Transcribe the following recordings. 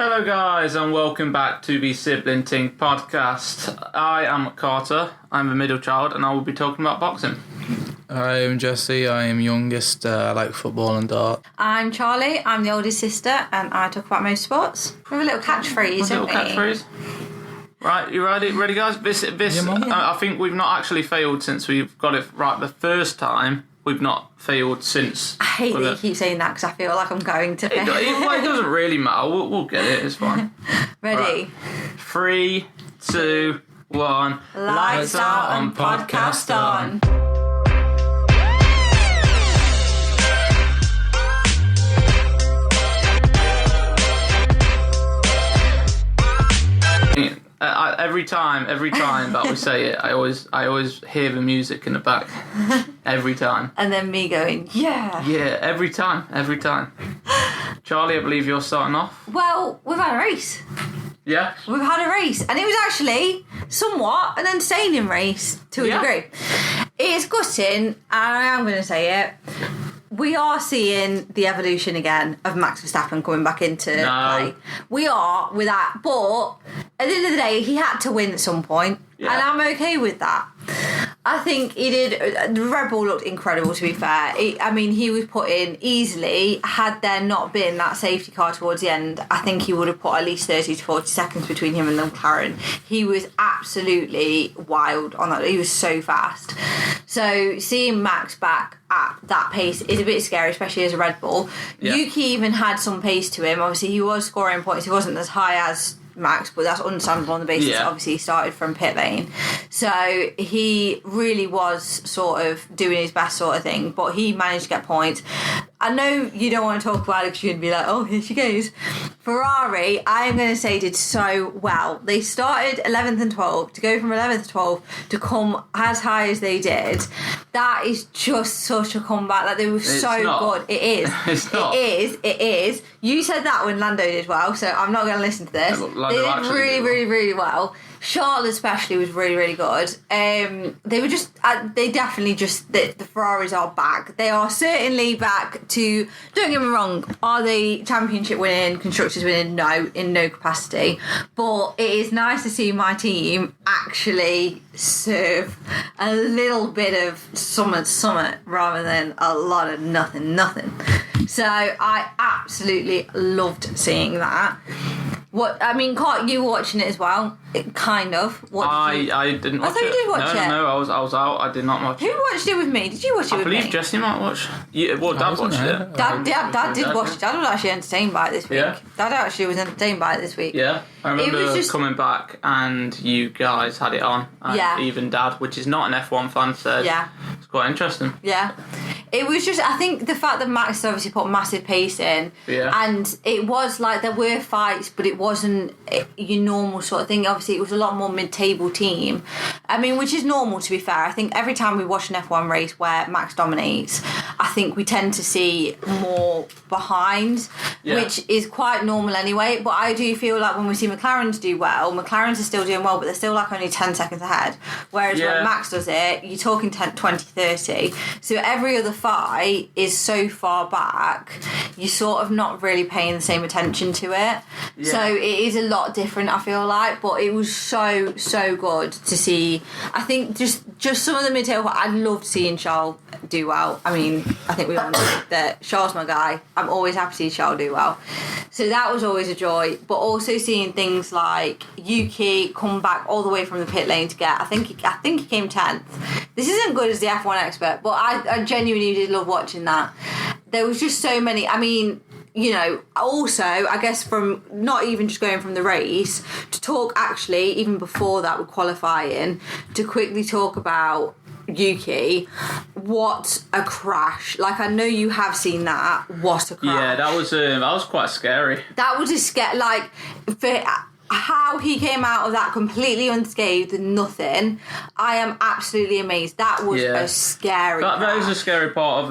Hello guys and welcome back to the Sibling Ting Podcast. I am Carter, I'm the middle child and I will be talking about boxing. I am Jesse, I am youngest, I like football and dart. I'm Charlie, I'm the oldest sister and I talk about most sports. We have a little catchphrase, don't we? Catchphrase. Right, you ready? Ready guys? This. I think we've not actually failed since we've got it right the first time. We've not failed since. I hate that you keep saying that because I feel like I'm going to fail. It doesn't really matter. We'll get it. It's fine. Ready? Right. 3, 2, 1. Lights out and podcast on. Every time that we say it, I always hear the music in the back. Every time. And then me going, yeah. Yeah, every time. Charlie, I believe you're starting off. Well, we've had a race. Yeah? We've had a race. And it was actually somewhat an entertaining race to a degree. It's gutting, and I am going to say it. We are seeing the evolution again of Max Verstappen coming back into play. We are with that, but at the end of the day, he had to win at some point, and I'm okay with that. I think he did. The Red Bull looked incredible, to be fair. He was put in easily. Had there not been that safety car towards the end, I think he would have put at least 30 to 40 seconds between him and the McLaren. He was absolutely wild on that. He was so fast. So seeing Max back at that pace is a bit scary, especially as a Red Bull. Yeah. Yuki even had some pace to him. Obviously, he was scoring points. He wasn't as high as Max, but that's understandable on the basis that obviously he started from pit lane. So he really was sort of doing his best sort of thing, but he managed to get points. I know you don't want to talk about it because you're going to be like, oh, here she goes. Ferrari, I am going to say, did so well. They started 11th and 12th. To go from 11th to 12th to come as high as they did, that is just such a comeback. Like, they were good. It is. It's not. It is. You said that when Lando did well, so I'm not going to listen to this. They did really well. Charlotte especially was really, really good. They were just, the Ferraris are back. They are certainly back to, don't get me wrong, are they championship winning, constructors winning? No, in no capacity. But it is nice to see my team actually serve a little bit of summit rather than a lot of nothing. So I absolutely loved seeing that. Caught you watching it as well? Kind of. I didn't watch it. I thought you did watch it. No, I was out. I did not watch it. Who watched it with me? Did you watch it with me? I believe Jesse might watch. Yeah, well, Dad watched it. Dad did watch it. Dad was actually entertained by it this week. Yeah. Dad actually was entertained by it this week. Yeah. I remember coming back and you guys had it on. And even Dad, which is not an F1 fan, said it's quite interesting. Yeah. It was just, I think the fact that Max obviously put massive pace in, and it was like there were fights, but it wasn't your normal sort of thing. Obviously, it was a lot more mid-table team. Which is normal, to be fair. I think every time we watch an F1 race where Max dominates, I think we tend to see more behind, which is quite normal anyway. But I do feel like when we see McLarens do well, McLarens are still doing well, but they're still like only 10 seconds ahead. Whereas when Max does it, you're talking 10, 20, 30. So every other fight is so far back, you're sort of not really paying the same attention to it. So it is a lot different, I feel like, but it was so good to see. I think just some of the mid-table, I loved seeing Charles do well. I think we all know that Charles my guy. I'm always happy to see Charles do well. So that was always a joy, but also seeing things like Yuki come back all the way from the pit lane to get, I think he came 10th. This isn't good as the F1 expert, but I genuinely did love watching that. There was just so many, also, I guess from not even just going from the race, to talk actually, even before that with qualifying, to quickly talk about Yuki. What a crash. Like, I know you have seen that. What a crash. Yeah, that was quite scary. That was just how he came out of that completely unscathed and nothing, I am absolutely amazed. That was a scary part. That is a scary part of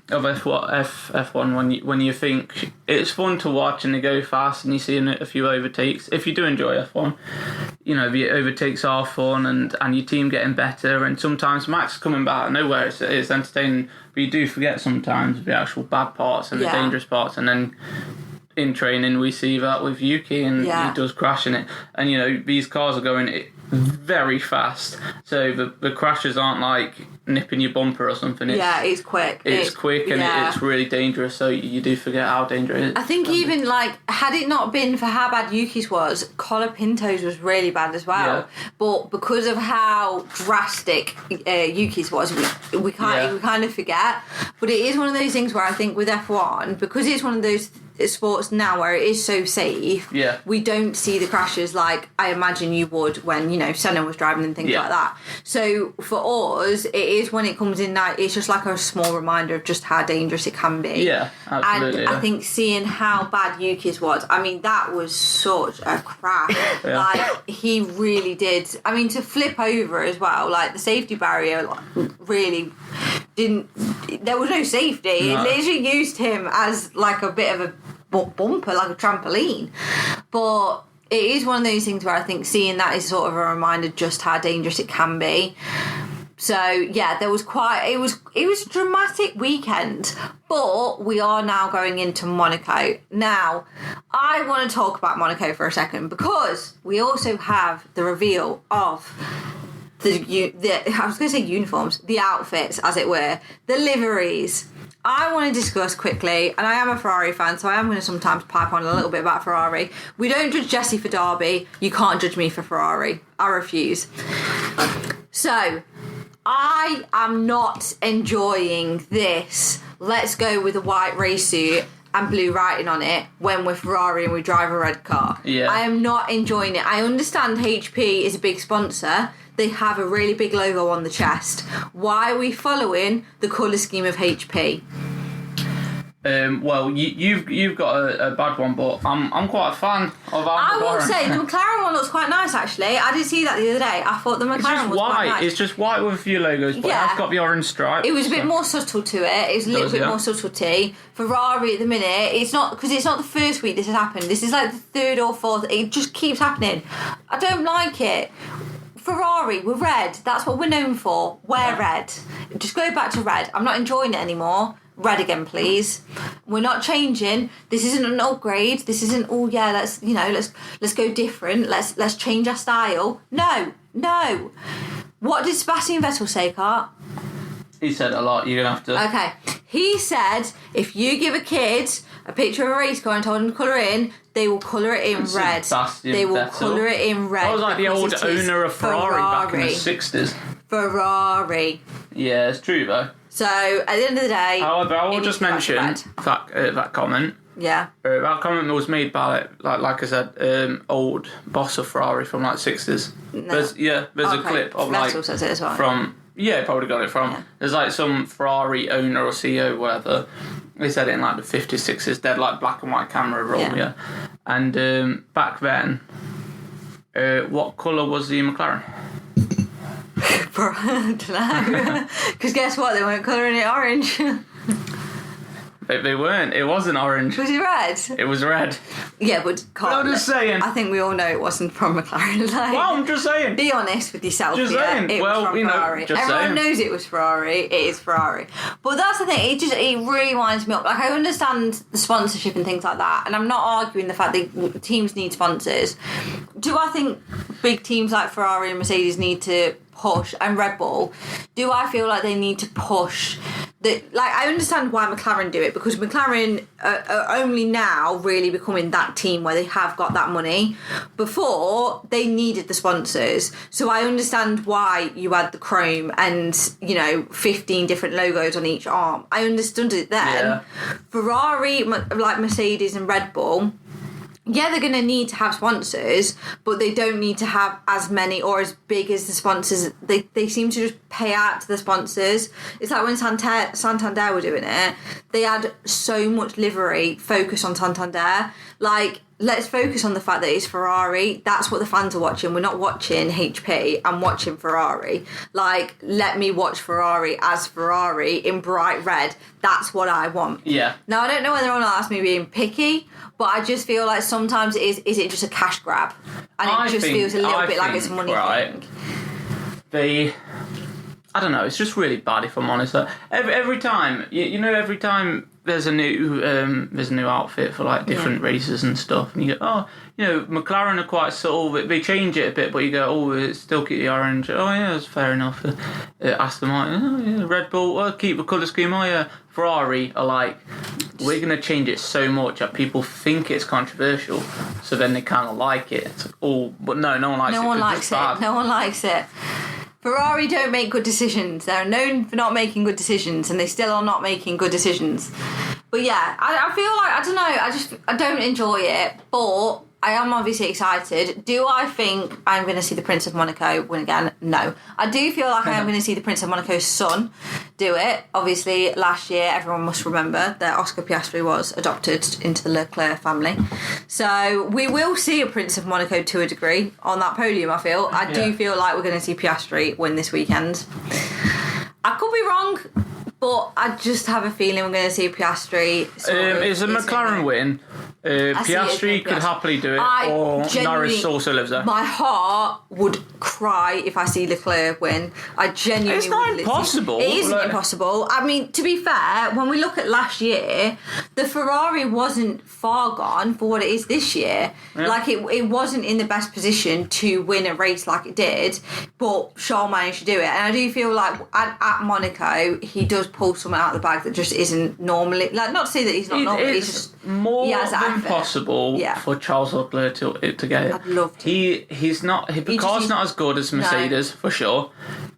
F1 when you think it's fun to watch and they go fast and you see a few overtakes. If you do enjoy F1, the overtakes are fun and your team getting better, and sometimes Max coming back out of nowhere, it's entertaining, but you do forget sometimes the actual bad parts and the dangerous parts, and then in training we see that with Yuki, and he does crash in it. And you know, these cars are going very fast, so the crashes aren't like nipping your bumper or something. It's quick. It's quick, and it's really dangerous, so you do forget how dangerous it is. I think even like, had it not been for how bad Yuki's was, Colapinto's was really bad as well. But because of how drastic Yuki's was, we kind of forget. But it is one of those things where I think with F1, because it's one of those sports now where it is so safe, we don't see the crashes like I imagine you would when, you know, Senna was driving and things like that. So for us, it is when it comes in now, it's just like a small reminder of just how dangerous it can be. Yeah, absolutely. And I think seeing how bad Yuki's was, I mean, that was such a crash. Like, he really did. I mean, to flip over as well, like the safety barrier really didn't, there was no safety. No. It literally used him as like a bit of a bumper, like a trampoline. But it is one of those things where I think seeing that is sort of a reminder just how dangerous it can be. So yeah, there was it was a dramatic weekend, but we are now going into Monaco. Now, I want to talk about Monaco for a second because we also have the reveal of the I was going to say uniforms, the outfits, as it were, the liveries. I want to discuss quickly, and I am a Ferrari fan, so I am going to sometimes pipe on a little bit about Ferrari. We don't judge Jesse for Derby. You can't judge me for Ferrari. I refuse. So, I am not enjoying this. Let's go with a white race suit and blue writing on it when we're Ferrari and we drive a red car. Yeah. I am not enjoying it. I understand HP is a big sponsor. They have a really big logo on the chest. Why are we following the colour scheme of HP? Well, you've got a bad one, but I'm quite a fan of our I will say the McLaren one looks quite nice, actually. I did see that the other day. I thought the McLaren was quite nice. It's just white with a few logos, but it has got the orange stripe. It was a bit more subtle to it. It was a little bit more subtlety. Ferrari at the minute, it's not the first week this has happened. This is like the third or fourth. It just keeps happening. I don't like it. Ferrari, we're red. That's what we're known for. We're red. Just go back to red. I'm not enjoying it anymore. Red again, please. We're not changing. This isn't an upgrade. This isn't, let's go different. Let's change our style. No. What did Sebastian Vettel say, Cart? He said a lot. You're going to have to... Okay. He said, if you give a kid a picture of a race car and told them to colour it in, they will colour it in red. They will colour it in red. That was like the old owner of Ferrari back in the 60s. Ferrari. Yeah, it's true, though. So, at the end of the day... However, I will just mention that comment. Yeah. That comment was made by, like I said, old boss of Ferrari from, like, 60s. No. There's a clip of, like... Vettel says it as well. From... Yeah, probably got it from. Yeah. There's like some Ferrari owner or CEO, whatever. They said it in like the 50s, 60s. They're like black and white camera roll, yeah. And back then, what colour was the McLaren? I don't know. Because guess what? They weren't colouring it orange. They weren't. It wasn't orange. Was it red? It was red. Yeah, but I'm just saying. I think we all know it wasn't from McLaren. Well, I'm just saying. Be honest with yourself. Just saying. It was from Ferrari. Everyone knows it was Ferrari. It is Ferrari. But that's the thing. It really winds me up. Like, I understand the sponsorship and things like that, and I'm not arguing the fact that teams need sponsors. Do I think big teams like Ferrari and Mercedes need to push, and Red Bull, do I feel like they need to push? I understand why McLaren do it, because McLaren are only now really becoming that team where they have got that money. Before, they needed the sponsors. So I understand why you had the chrome and, 15 different logos on each arm. I understood it then. Yeah. Ferrari, like Mercedes and Red Bull, yeah, they're going to need to have sponsors, but they don't need to have as many or as big as the sponsors. They seem to just pay out to the sponsors. It's like when Santander were doing it, they had so much livery focus on Santander. Like, let's focus on the fact that it's Ferrari. That's what the fans are watching. We're not watching HP. I'm watching Ferrari. Like, let me watch Ferrari as Ferrari in bright red. That's what I want. Yeah. Now, I don't know whether or not that's me being picky, but I just feel like sometimes is it just a cash grab? And it just feels a little bit like it's a money thing. I don't know, it's just really bad, if I'm honest. Every time, every time there's a new outfit for like different races and stuff, and you go, oh, you know, McLaren are quite subtle. They change it a bit, but you go, oh, it's still keep the orange. Oh yeah, that's fair enough. Aston Martin, oh yeah, Red Bull, keep the colour scheme. Oh yeah, Ferrari are like, we're gonna change it so much that people think it's controversial, so then they kind of like it. It's like, oh, but no one likes it. No one likes it. Ferrari don't make good decisions. They're known for not making good decisions, and they still are not making good decisions. But yeah, I feel like, I don't know, I don't enjoy it, but I am obviously excited. Do I think I'm going to see the Prince of Monaco win again? No. I do feel like I am going to see the Prince of Monaco's son do it. Obviously, last year, everyone must remember that Oscar Piastri was adopted into the Leclerc family. So we will see a Prince of Monaco to a degree on that podium, I feel. I do feel like we're going to see Piastri win this weekend. I could be wrong, but I just have a feeling we're going to see Piastri. It's a McLaren win. Piastri could happily do it, or Norris also lives there. My heart would cry if I see Leclerc win. I genuinely It's not impossible. It isn't impossible. I mean, to be fair, when we look at last year, the Ferrari wasn't far gone for what it is this year. Yeah. Like, it wasn't in the best position to win a race like it did, but Charles managed to do it. And I do feel like at Monaco, he does pull something out of the bag that just isn't normally... Like, not to say that he's not normal, he's just... More than possible for Charles Leclerc to get it. I'd love to. He's not... The car's not as good as Mercedes, for sure.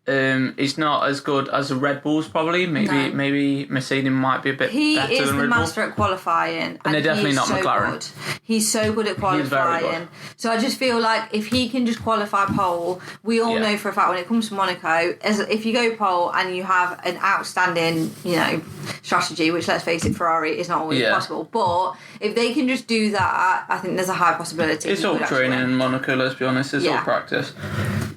He's not as good as the Red Bulls, probably. Maybe Mercedes might be a bit better than Red Bull. He is the master at qualifying. And they're definitely not McLaren. Good. He's so good at qualifying. He's very good. So I just feel like if he can just qualify pole, we all know for a fact when it comes to Monaco, if you go pole and you have an outstanding, strategy, which, let's face it, Ferrari is not always possible, but if they can just do that, I think there's a high possibility. It's all training in Monaco, let's be honest. It's all practice.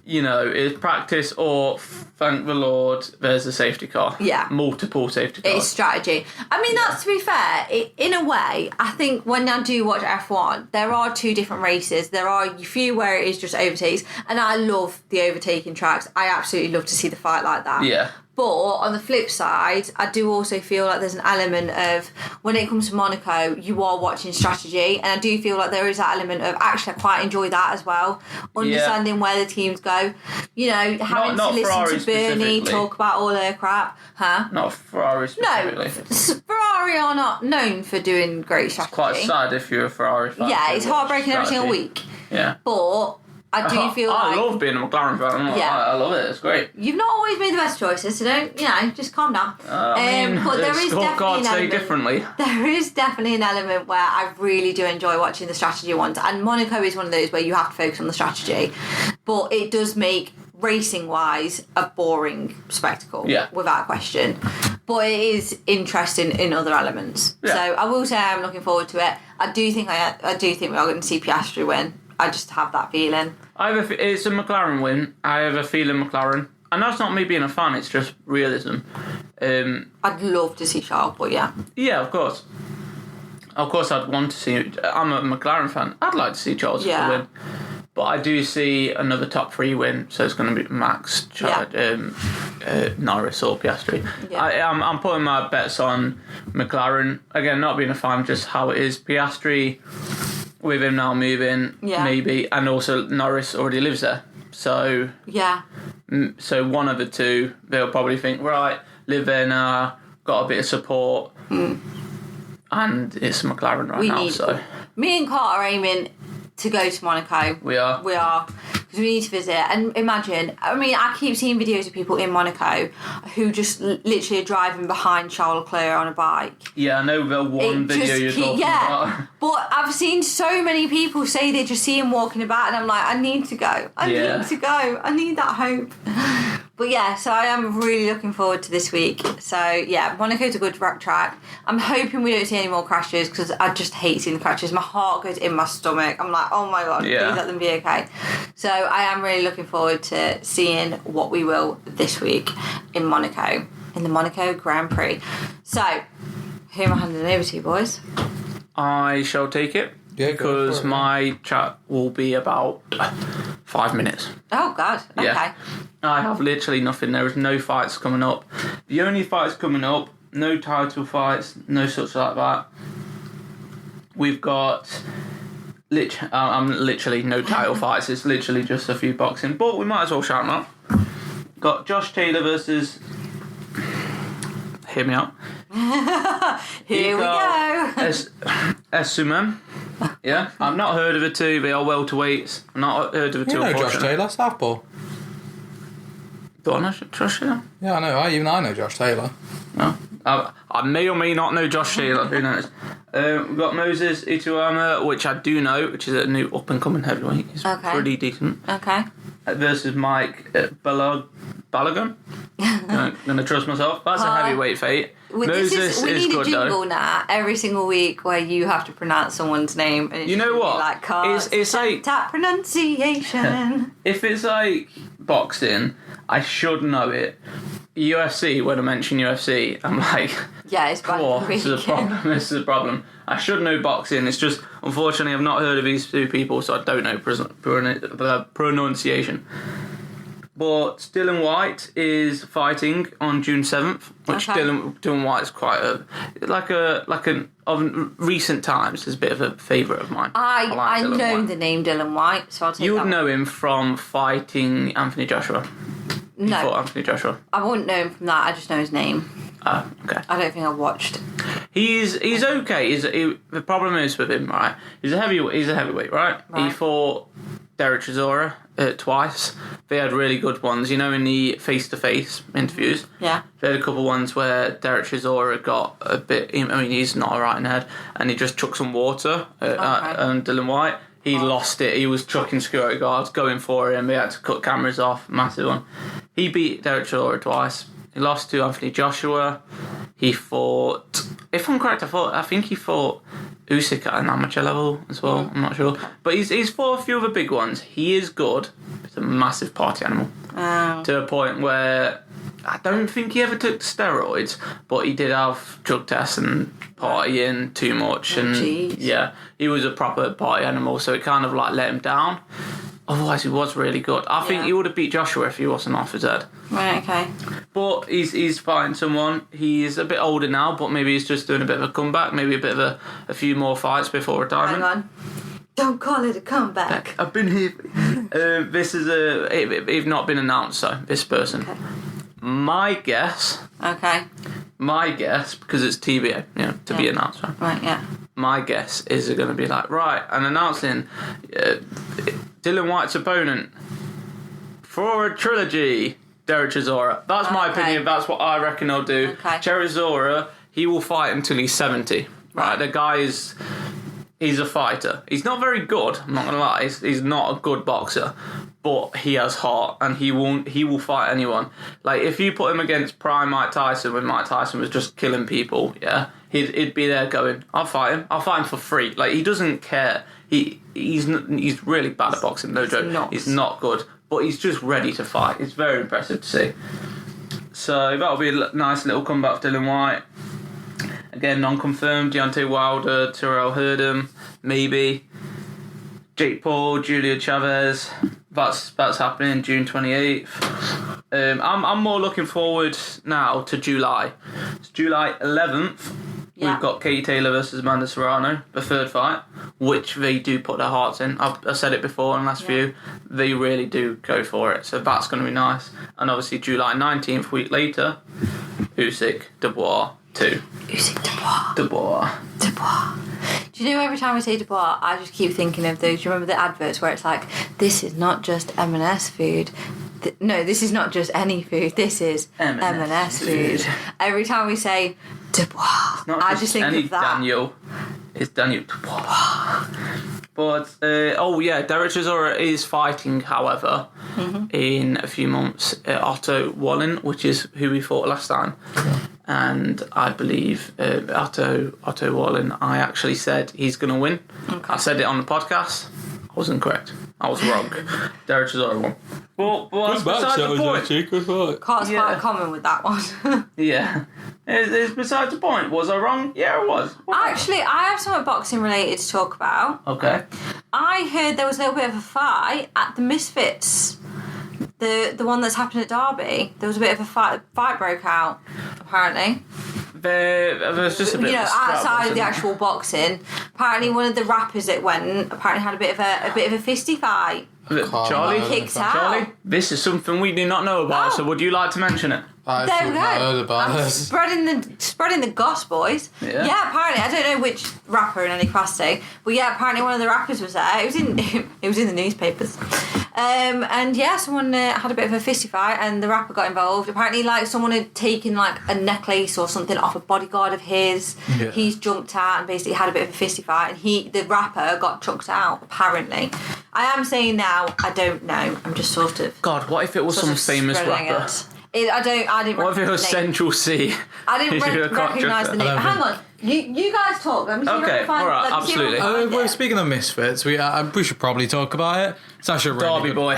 It's practice, or thank the Lord, there's a safety car. Yeah. Multiple safety cars. It's strategy. I mean, that's, to be fair, in a way, I think when I do watch F1, there are two different races. There are a few where it is just overtakes, and I love the overtaking tracks. I absolutely love to see the fight like that. Yeah. But on the flip side, I do also feel like there's an element of, when it comes to Monaco, you are watching strategy. And I do feel like there is that element of, actually, I quite enjoy that as well. Understanding where the teams go. Having to listen to Bernie talk about all their crap. Huh? Not Ferrari specifically. No, Ferrari are not known for doing great strategy. It's quite sad if you're a Ferrari fan. Yeah, it's heartbreaking every single week. Yeah. But... I do feel like... I love being a McLaren fan. I love it. It's great. You've not always made the best choices, so don't, just calm down. But there is definitely an element... differently. There is definitely an element where I really do enjoy watching the strategy ones. And Monaco is one of those where you have to focus on the strategy. But it does make, racing-wise, a boring spectacle. Yeah. Without question. But it is interesting in other elements. Yeah. So I will say I'm looking forward to it. I do think we are going to see Piastri win. I just have that feeling. It's a McLaren win. I have a feeling McLaren. And that's not me being a fan, it's just realism. I'd love to see Charles, but yeah. Yeah, of course. Of course I'd want to see... I'm a McLaren fan. I'd like to see Charles win. But I do see another top 3 win, so it's going to be Max, Norris or Piastri. Yeah. I'm putting my bets on McLaren. Again, not being a fan, just how it is. Piastri... with him now moving, maybe, and also Norris already lives there. So so one of the two, they'll probably think, right, live there now, got a bit of support, and it's McLaren right now. So me and Carter are aiming to go to Monaco. We are. Because we need to visit. And imagine, I keep seeing videos of people in Monaco who just literally are driving behind Charles Leclerc on a bike. Yeah, I know the one video you're talking about. But I've seen so many people say they just see him walking about, and I'm like, I need to go. I need to go. I need that hope. But yeah, so I am really looking forward to this week. So yeah, Monaco's a good track. I'm hoping we don't see any more crashes, because I just hate seeing the crashes. My heart goes in my stomach. I'm like, oh my God, please let them be okay. So I am really looking forward to seeing what we will this week in Monaco, in the Monaco Grand Prix. So, who am I handing it over to, boys? I shall take it. Yeah, because my chat will be about 5 minutes. Oh, God. Okay. Yeah. I have literally nothing. There is no fights coming up. The only fights coming up no title fights, no such like that. We've got literally no title fights. It's literally just a few boxing, but we might as well shout them out. Got Josh Taylor versus. Hear me out. Here we go. Essuman. Yeah, I've not heard of it too. They are welterweights. I've not heard of it too. You know Josh Taylor, Southpaw. Do I know Josh Taylor? Yeah, I know. I know Josh Taylor. No. I may or may not know Josh Taylor. Who knows? We've got Moses Ituama, which I do know, which is a new up-and-coming heavyweight. He's pretty decent. Okay. Versus Mike Balogun. I'm going to trust myself. That's a heavyweight fight. Moses we is need good, a jingle though. now every single week where you have to pronounce someone's name. And You know what? Like it's like... Tap pronunciation. If it's like boxing, I should know it. UFC, when I mention UFC, I'm like... Yeah, it's bad. This is a problem. This is a problem. I should know boxing. It's just, unfortunately, I've not heard of these two people, so I don't know pronunciation. But Dylan White is fighting on June 7th, which Dylan White's quite of recent times is a bit of a favourite of mine. I know the name Dylan White, so I'll take that. You would know him from fighting Anthony Joshua. No. He fought Anthony Joshua. I wouldn't know him from that. I just know his name. Oh, okay. I don't think I watched. He's okay. The problem is with him, right? He's a heavyweight, right? He fought Derek Chisora twice. They had really good ones, you know, in the face-to-face interviews. Yeah. They had a couple ones where Derek Chisora got a bit... I mean, he's not alright in the head. And he just chucked some water at Dylan White. He lost it. He was chucking security guards, going for him. They had to cut cameras off. Massive one. He beat Derek Chisora twice. He lost to Anthony Joshua. He fought... If I'm correct, I think he fought Usyk at an amateur level as well. I'm not sure. But he's fought a few of the big ones. He is good. He's a massive party animal. To a point where... I don't think he ever took steroids, but he did have drug tests and partying too much. Yeah, he was a proper party animal, so it kind of like let him down. Otherwise, he was really good. I think he would have beat Joshua if he wasn't off his head. Right, okay. But he's fighting someone. He's a bit older now, but maybe he's just doing a bit of a comeback. Maybe a bit of a few more fights before retirement. Hang on. Don't call it a comeback. I've been here. This is it's not been announced, so this person. Okay. My guess, because it's TBA, to be announced. Right, yeah. My guess is they're going to be like, right, and announcing Dylan White's opponent for a trilogy, Derek Chisora. That's my opinion. That's what I reckon they'll do. Okay. Chisora, he will fight until he's 70. Right, the guy is... He's a fighter. He's not very good, I'm not going to lie. He's not a good boxer. But he has heart, and he will fight anyone. Like, if you put him against prime Mike Tyson, when Mike Tyson was just killing people, yeah, he'd be there going, I'll fight him for free. Like, he doesn't care. He's really bad at boxing, no joke. He's not good, but he's just ready to fight. It's very impressive to see. So that'll be a nice little comeback for Dylan White. Again, non-confirmed, Deontay Wilder, Terrell Hurdam, maybe. Jake Paul, Julio Chavez. That's happening June 28th. I'm more looking forward now to July. It's July 11th. Yeah. We've got Katie Taylor versus Amanda Serrano, the third fight, which they do put their hearts in. I've said it before in the last few. They really do go for it. So that's going to be nice. And obviously July 19th, week later, Usyk, Dubois 2. Usyk, Dubois. Do you know every time I say Dubois, I just keep thinking of those. Do you remember the adverts where it's like, this is not just M&S food. No, this is not just any food. This is M&S food. Every time we say Dubois, I just think of that. Daniel. It's Daniel Dubois. But, Derek Chisora is fighting, however, in a few months, Otto Wallin, which is who we fought last time. And I believe Otto Wallin, I actually said he's going to win. Okay. I said it on the podcast. I wasn't correct. I was wrong. Derek Chisora won. But that's beside the point. Cart's quite common with that one. Yeah. It's besides the point. Was I wrong? Yeah, I was. Actually, I have something boxing related to talk about. Okay. I heard there was a little bit of a fight at the Misfits. The one that's happened at Derby. There was a bit of a fight broke out, apparently. There's just a bit outside of the actual boxing. Apparently, one of the rappers that went had a bit of a fisty fight. Charlie, kicked out. Charlie, this is something we do not know about. So, would you like to mention it? There we go. Heard about I'm this. spreading the goss, boys. Yeah. Apparently, I don't know which rapper in any capacity, but apparently one of the rappers was there. It was in the newspapers. Someone had a bit of a fisty fight, and the rapper got involved. Apparently, someone had taken a necklace or something off a bodyguard of his. Yeah. He's jumped out and basically had a bit of a fisty fight, and the rapper got chucked out. Apparently, I am saying now I don't know. I'm just sort of. God, what if it was some famous rapper? I didn't. What if it was Central C? I didn't recognise the name. Hang on, you guys talk. Let me see if I Okay, can find, alright, absolutely. Well, speaking of Misfits, we should probably talk about it. It's actually a really Derby good, boy.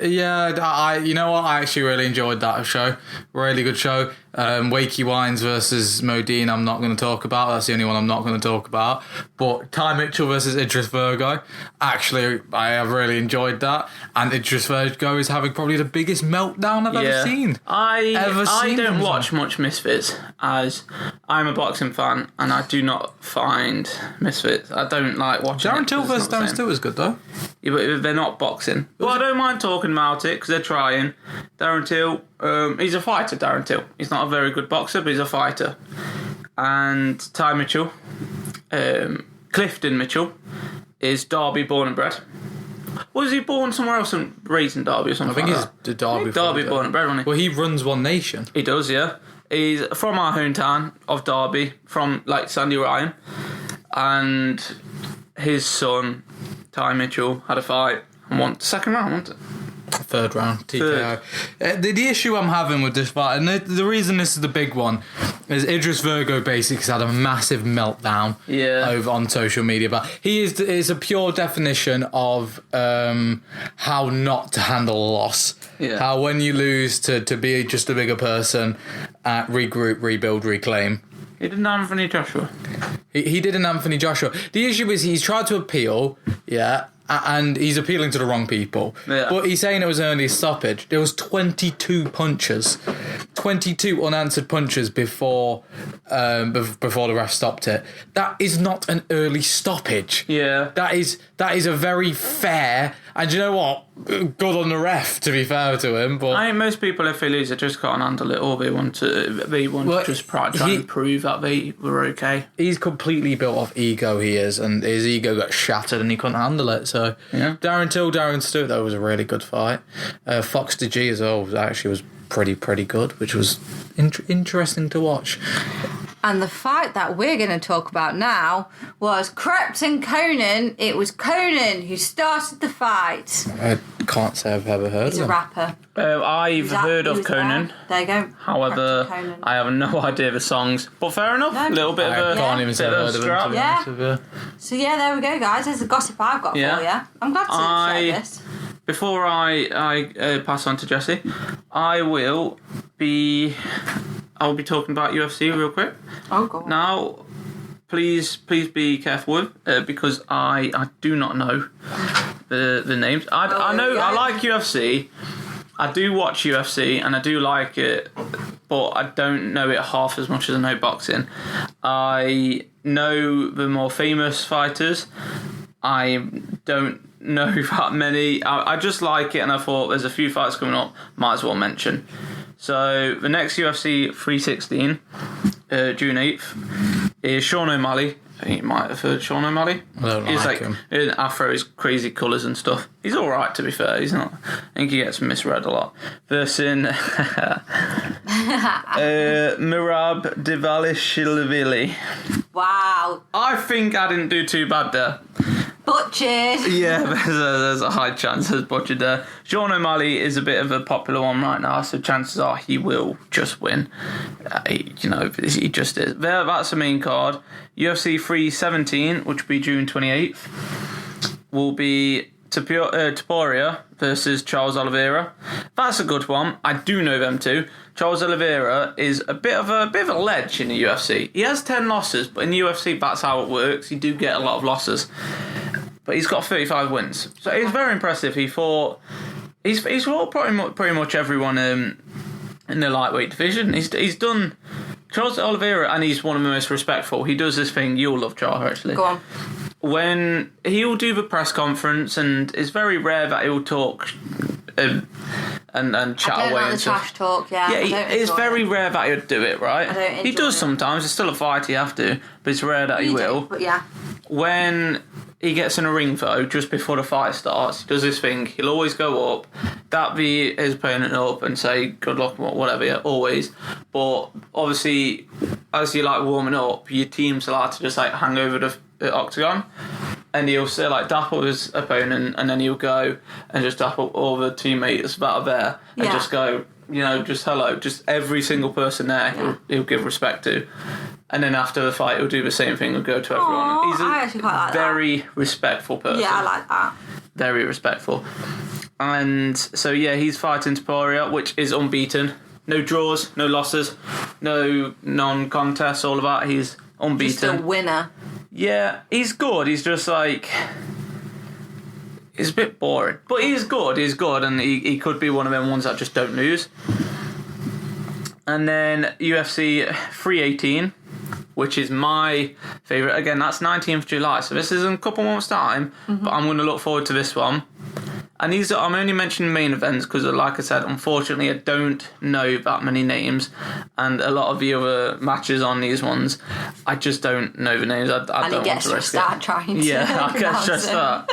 Yeah, you know what? I actually really enjoyed that show. Really good show. Wakey Wines versus Modine, I'm not going to talk about. That's the only one I'm not going to talk about. But Ty Mitchell versus Idris Virgo, actually, I have really enjoyed that. And Idris Virgo is having probably the biggest meltdown I've ever seen. I don't watch much Misfits, as I'm a boxing fan, and I do not find Misfits. I don't like watching Darren it, Till 'cause it's versus not the Darren same. Till is good, though. Yeah, but they're not boxing. Well, I don't mind talking about it because they're trying. Darren Till, he's a fighter, Darren Till. He's not a very good boxer, but he's a fighter. And Ty Mitchell, Clifton Mitchell, is Derby born and bred. Was he born somewhere else and raised in Derby or something? I think like he's Derby. Derby born and bred, wasn't he? Well, he runs One Nation. He does, yeah. He's from our hometown of Derby, from Sandy Ryan. And his son, Ty Mitchell, had a fight and won the second round, wasn't it? Third round, TKO. The issue I'm having with this fight, and the reason this is the big one, is Idris Virgo basically had a massive meltdown over on social media. But he is a pure definition of how not to handle a loss. Yeah. How when you lose to be just a bigger person, regroup, rebuild, reclaim. He didn't have Anthony Joshua. He did an Anthony Joshua. The issue is he's tried to appeal, and he's appealing to the wrong people. Yeah. But he's saying it was only a stoppage. There was 22 punches. 22 unanswered punches before the ref stopped it. That is not an early stoppage. Yeah. That is a very fair, and you know what? Good on the ref, to be fair to him. But I think most people, if they lose, they just can't handle it, or they want to just try and prove that they were okay. He's completely built off ego, he is, and his ego got shattered and he couldn't handle it. So yeah. Darren Till, Darren Stewart, that was a really good fight. Fox to G as well actually was pretty good, which was interesting to watch. And the fight that we're going to talk about now was Krebs and Conan. It was Conan who started the fight. I can't say I've ever heard He's of a him. rapper. I've heard of Conan. There you go. However, Conan. I have no idea the songs. But fair enough. No. A little bit of I a... can't even say I've heard of him, to be honest with you. So there we go, guys. There's the gossip I've got for you. I'm glad to share this. Before I pass on to Jesse, I'll be talking about UFC real quick. Oh, God. Now, please be careful with because I do not know the names. I know I like UFC. I do watch UFC and I do like it, but I don't know it half as much as I know boxing. I know the more famous fighters. I don't know that many. I just like it, and I thought there's a few fights coming up, might as well mention. So the next UFC 316, June 8th, is Sean O'Malley. I think you might have heard Sean O'Malley. I don't like him. In afro, his crazy colours and stuff. He's all right, to be fair. He's not. I think he gets misread a lot. Versus Merab Dvalishvili. Wow. I think I didn't do too bad there. Butchered. Yeah, there's a high chance there's butchered there. Sean O'Malley is a bit of a popular one right now, so chances are he will just win. He just is. That's the main card. UFC 317, which will be June 28th, will be Topuria versus Charles Oliveira. That's a good one. I do know them too. Charles Oliveira is a bit of a ledge in the UFC. He has 10 losses, but in the UFC that's how it works. You do get a lot of losses. But he's got 35 wins. So it's very impressive. He's fought pretty much everyone in the lightweight division. He's done Charles Oliveira, and he's one of the most respectful. He does this thing. You'll love Charles, actually. Go on. When he'll do the press conference, and it's very rare that he'll talk and chat I don't away like and the stuff. trash talk, yeah. It's very rare that he'll do it, right? I don't he enjoy does it. sometimes. It's still a fight, you have to, but it's rare that he will. But yeah. When he gets in a ring, though, just before the fight starts, he does this thing. He'll always go up, dap his opponent up, and say good luck, whatever. Yeah, always. But obviously, as you're like warming up, your team's allowed to just like hang over the octagon, and he'll say like dap up his opponent, and then he'll go and just dap up all the teammates that are there, and just go, just hello, just every single person there. He'll give respect to. And then after the fight, he'll do the same thing and go to everyone. Aww, He's I actually quite like very respectful person. Yeah, I like that. Very respectful. And so, he's fighting Topuria, which is unbeaten. No draws, no losses, no non-contests, all of that. He's unbeaten. Just a winner. Yeah, he's good. He's just like... He's a bit boring. But he's good, and he could be one of them ones that just don't lose. And then UFC 318, which is my favourite. Again, that's 19th July, so this is in a couple months' time, but I'm going to look forward to this one. And I'm only mentioning main events because, like I said, unfortunately, I don't know that many names, and a lot of the other matches on these ones, I just don't know the names. I don't want to risk it. Trying to Yeah, I get stressed out.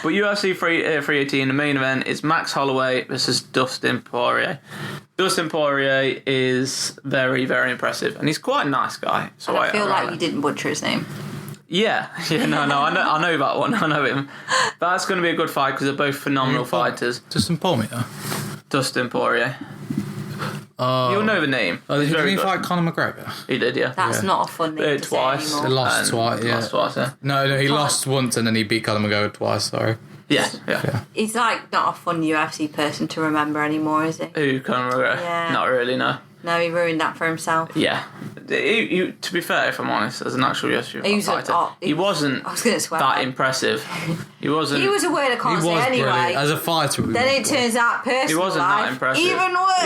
But UFC 318, the main event is Max Holloway versus Dustin Poirier. Dustin Poirier is very, very impressive, and he's quite a nice guy. So I feel like you didn't butcher his name. Yeah, no, I know that one. I know him. That's going to be a good fight because they're both phenomenal fighters. Dustin Poirier. Dustin Poirier. You'll know the name. Did he fight Conor McGregor? He did, yeah. That's not a fun name to twice. say He anymore. lost twice, yeah. Lost twice, yeah. No, he lost once and then he beat Conor McGregor twice, sorry. Yeah. He's like not a fun UFC person to remember anymore, is he? Who, Conor McGregor? Yeah. Not really, no. No, he ruined that for himself. Yeah. To be fair, if I'm honest, as an actual UFC fighter, he wasn't that impressive. He wasn't. He was a word I can't say anyway. Brilliant. As a fighter, then it turns out personal he wasn't life, that impressive. even worse.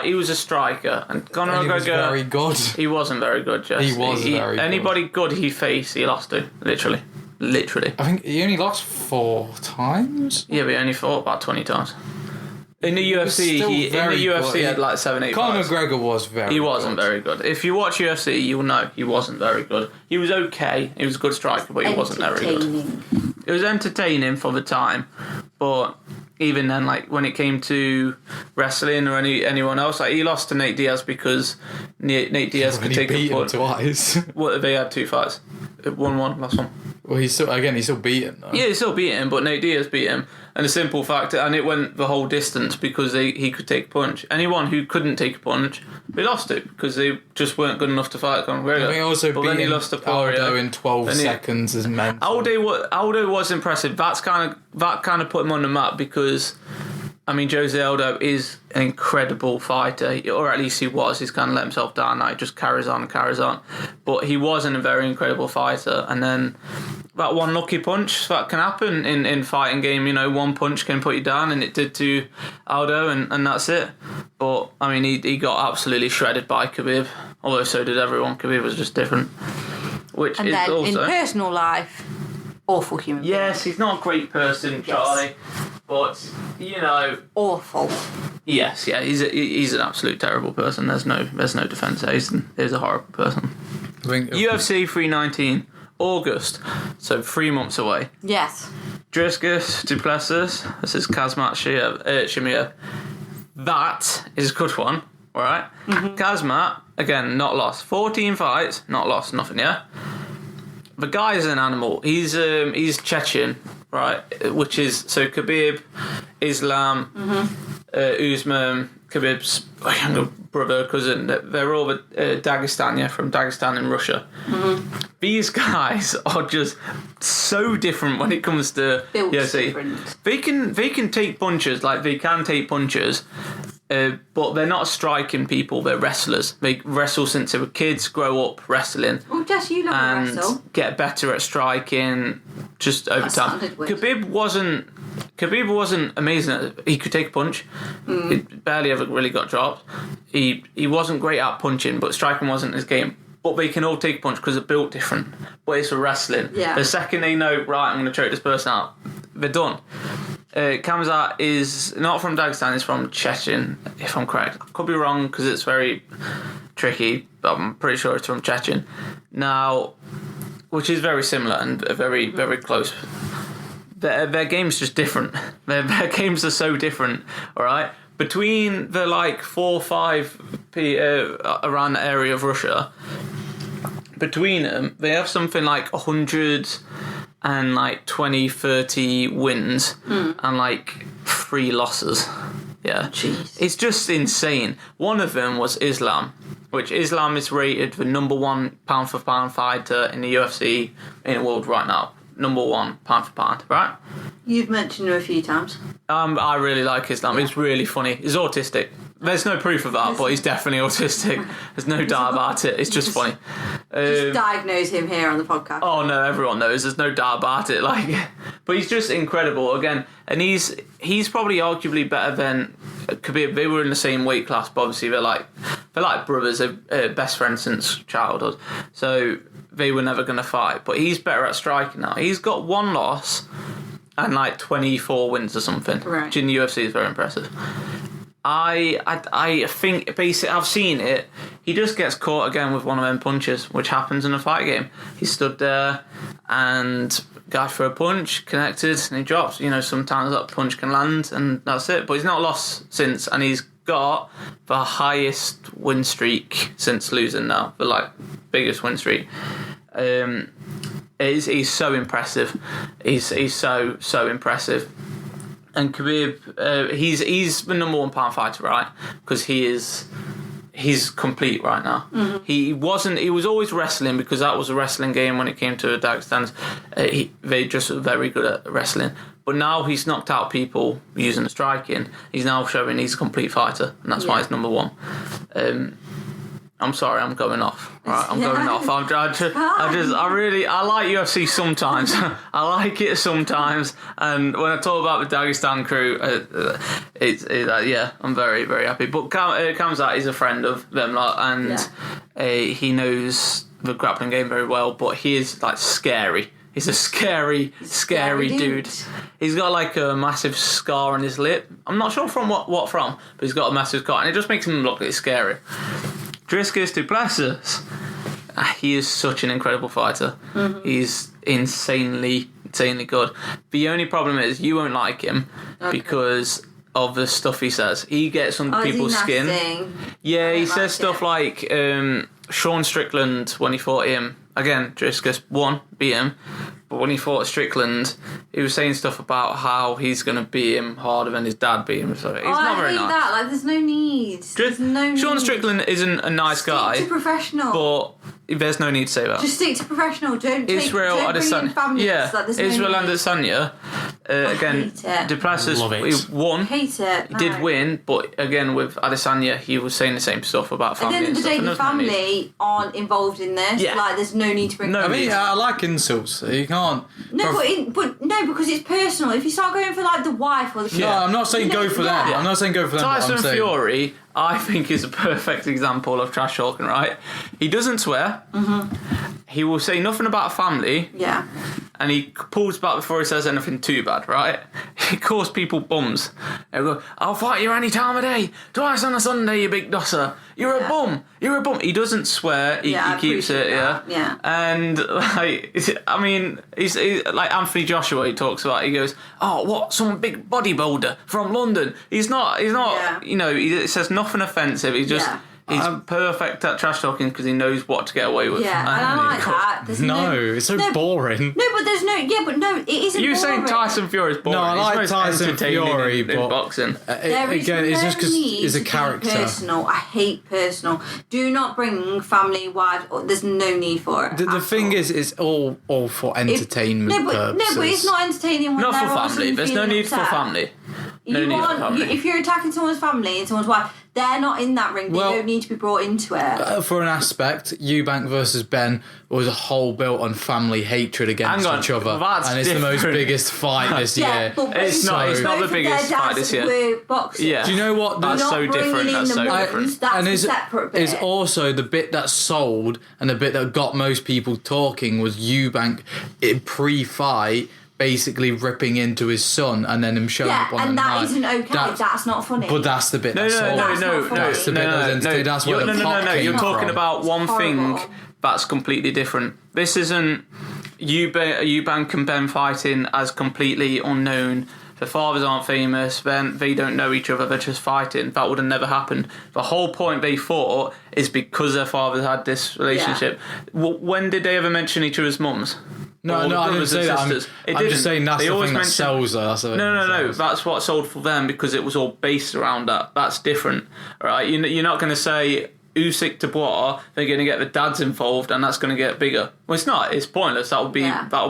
He was a striker, and Conor McGregor. He was very good. He wasn't very good, Jess. He was very good. Anybody good he faced, he lost to. Literally. I think he only lost 4 times. Yeah, but he only fought about 20 times. In the UFC, he had like 7-8 Conor fights. McGregor was very good. He wasn't very good. If you watch UFC, you'll know he wasn't very good. He was okay. He was a good striker, but he wasn't very good. It was entertaining for the time, but even then, like when it came to wrestling or anyone else, like he lost to Nate Diaz because Nate Diaz could take a punch. Twice. Well, they had 2 fights. 1-1, last one. Well, he's still beaten though. Yeah, he still beat him, but Nate Diaz beat him. And the simple fact, and it went the whole distance because he could take a punch. Anyone who couldn't take a punch, they lost it because they just weren't good enough to fight Conor McGregor. He also beat Aldo in 12 seconds as men. Aldo was impressive. That kind of put him on the map because, I mean, Jose Aldo is an incredible fighter, or at least he was. He's kind of let himself down now. He just carries on. But he wasn't a very incredible fighter. And then that one lucky punch, that can happen in fighting game. One punch can put you down, and it did to Aldo, and that's it. But, I mean, he got absolutely shredded by Khabib, although so did everyone. Khabib was just different. And then in personal life, awful human being. Yes, he's not a great person, Charlie. But, awful. Yes, yeah, he's an absolute terrible person. There's no defence there. He's a horrible person. UFC 319, August, so 3 months away. Yes. Dricus Duplessis versus Kazmat Chimaev. That is a good one, alright? Mm-hmm. Kazmat, again, not lost. 14 fights, not lost, nothing, yeah? The guy is an animal. He's Chechen, right? Which is, so Khabib, Islam, Usman, Khabib's younger brother, cousin, they're all Dagestan, from Dagestan in Russia. Mm-hmm. These guys are just so different when it comes to UFC. They can take punches, but they're not striking people, they're wrestlers. They wrestle since they were kids, grow up wrestling. Oh, Jess, you love to wrestle. Get better at striking just over time. Khabib Khabib wasn't amazing. He could take a punch. He barely ever really got dropped. He wasn't great at punching, but striking wasn't his game. But they can all take a punch because they're built different. But it's for wrestling. Yeah. The second they know, right, I'm going to choke this person out, they're done. Khamzat is not from Dagestan, he's from Chechen, if I'm correct. I could be wrong because it's very tricky, but I'm pretty sure it's from Chechen. Now, which is very similar and very, very close. Their game's just different. Their games are so different, alright? Between the 4 or 5 around the area of Russia, between them, they have something like 120-30 wins and 3 losses. Yeah. Jeez. It's just insane. One of them was Islam, which Islam is rated the number 1 pound for pound fighter in the UFC in the world right now. Number 1 pound for pound, right? You've mentioned him a few times. I really like Islam. He's really funny. He's autistic. There's no proof of that, but he's definitely autistic. There's no doubt about it. It's just funny. Just diagnose him here on the podcast. Oh no, everyone knows. There's no doubt about it. But he's just incredible again, and he's probably arguably better than Khabib. They were in the same weight class, but obviously they're like brothers. They're best friends since childhood, so they were never going to fight. But he's better at striking now. He's got 1 loss and 24 wins or something, which in the UFC is very impressive. I think basically I've seen it. He just gets caught again with one of them punches, which happens in a fight game. He stood there and guy for a punch, connected, and he drops. Sometimes that punch can land and that's it. But he's not lost since, and he's got the highest win streak since losing now. The biggest win streak. He's so impressive. He's so impressive. And Khabib, he's the number 1 pound fighter, right? Because he's complete right now. Mm-hmm. He was always wrestling because that was a wrestling game when it came to Dagestan. They just were very good at wrestling. But now he's knocked out people using the striking. He's now showing he's a complete fighter, and that's why he's number 1. I'm sorry, I'm going off. Right, I'm going off. I like UFC sometimes. I like it sometimes, and when I talk about the Dagestan crew, I'm very, very happy. But Khamzat is a friend of them lot, and he knows the grappling game very well. But he is scary. He's a scary dude. He's got a massive scar on his lip. I'm not sure from what from, but he's got a massive scar, and it just makes him look scary. Dricus du Plessis, he is such an incredible fighter. Mm-hmm. He's insanely good. The only problem is you won't like him because of the stuff he says. He gets under people's skin. Yeah, he says stuff like Sean Strickland when he fought him. Again, Dricus beat him. But when he fought Strickland, he was saying stuff about how he's going to beat him harder than his dad beat him. So he's not very nice. That. There's no need. Sean Strickland isn't a nice guy. Stick to professional. But there's no need to say that. Just stick to professional. Don't Israel bring in families. Yeah, Israel Adesanya. Again, du Plessis won. Hate it. He did win, but again with Adesanya, he was saying the same stuff about family. At the end of the day, the family aren't involved in this. Yeah. There's no need to bring. I like insults. You can't. Because it's personal. If you start going for the wife or the kid, no, I'm not saying go for them. I'm not saying go for them. Tyson Fury, I think, is a perfect example of trash talking. Right? He doesn't swear. Mm-hmm. He will say nothing about family. Yeah. And he pulls back before he says anything too bad, right? He calls people bums. He'll go, I'll fight you any time of day. Twice on a Sunday, you big dosser. You're a bum. You're a bum. He doesn't swear. He keeps it, yeah. And, he's like Anthony Joshua, he talks about. He goes, oh, what? Some big bodybuilder from London. He's not, he says nothing offensive. He's just... Yeah. He's perfect at trash talking because he knows what to get away with. Yeah, and I like that. It's so boring. No, but there's no... Yeah, but no, it isn't You're boring. saying Tyson Fury is boring. No, I like Tyson Fury, but... in boxing. Again, it's just because he's a character. Personal. I hate personal. Do not bring family, wives... There's no need for it. The thing is, it's all for entertainment purposes. No, but it's not entertaining when not for family. There's no need for family. If you're attacking someone's family and someone's wife, they're not in that ring. They don't need to be brought into it. For an aspect, Eubank versus Ben was a whole built on family hatred against each other, and it's the most biggest fight this year. It's not the biggest fight this year. Yeah. Do you know what? That's so different. That's so different. That's a separate bit. Is also the bit that sold and the bit that got most people talking was Eubank pre-fight basically ripping into his son and then him showing up on the night. Yeah, and that isn't okay. That's not funny. But that's the bit that sold. That's the bit that was entertaining. That's where the plot came You're talking from. about one thing that's completely different. This isn't Eubank and Ben fighting as completely unknown. The fathers aren't famous, they don't know each other, they're just fighting. That would have never happened. The whole point they fought is because their fathers had this relationship. Yeah. When did they ever mention each other's mums? No, I didn't say that. I'm just saying that's the thing that sells us. No. That's what sold for them because it was all based around that. That's different, right? You're not going to say Usyk Dubois. They're going to get the dads involved, and that's going to get bigger. Well, it's not. It's pointless. That would